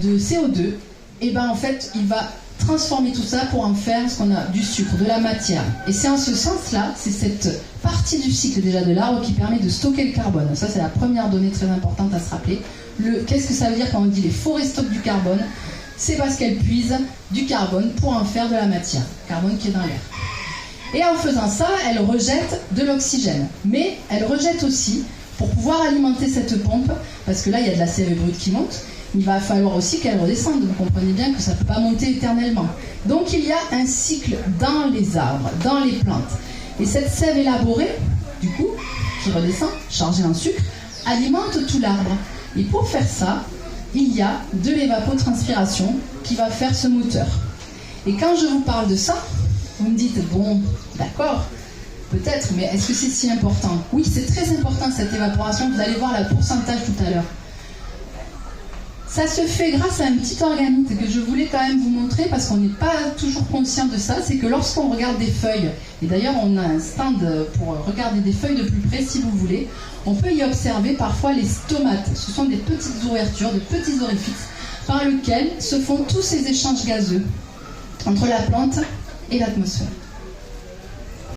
de CO2, et ben en fait il va transformer tout ça pour en faire ce qu'on a du sucre, de la matière. Et c'est en ce sens-là, c'est cette partie du cycle déjà de l'arbre qui permet de stocker le carbone. Ça c'est la première donnée très importante à se rappeler. Qu'est-ce que ça veut dire quand on dit les forêts stockent du carbone? C'est parce qu'elles puisent du carbone pour en faire de la matière, carbone qui est dans l'air. Et en faisant ça, elles rejettent de l'oxygène. Mais elles rejettent aussi, pour pouvoir alimenter cette pompe, parce que là il y a de la sève brute qui monte, il va falloir aussi qu'elle redescende. Vous comprenez bien que ça ne peut pas monter éternellement. Donc il y a un cycle dans les arbres, dans les plantes. Et cette sève élaborée, du coup, qui redescend, chargée en sucre, alimente tout l'arbre. Et pour faire ça, il y a de l'évapotranspiration qui va faire ce moteur. Et quand je vous parle de ça, vous me dites, bon, d'accord, peut-être, mais est-ce que c'est si important? Oui, c'est très important cette évaporation. Vous allez voir le pourcentage tout à l'heure. Ça se fait grâce à un petit organite que je voulais quand même vous montrer parce qu'on n'est pas toujours conscient de ça. C'est que lorsqu'on regarde des feuilles, et d'ailleurs on a un stand pour regarder des feuilles de plus près si vous voulez, on peut y observer parfois les stomates. Ce sont des petites ouvertures, de petits orifices par lesquels se font tous ces échanges gazeux entre la plante et l'atmosphère.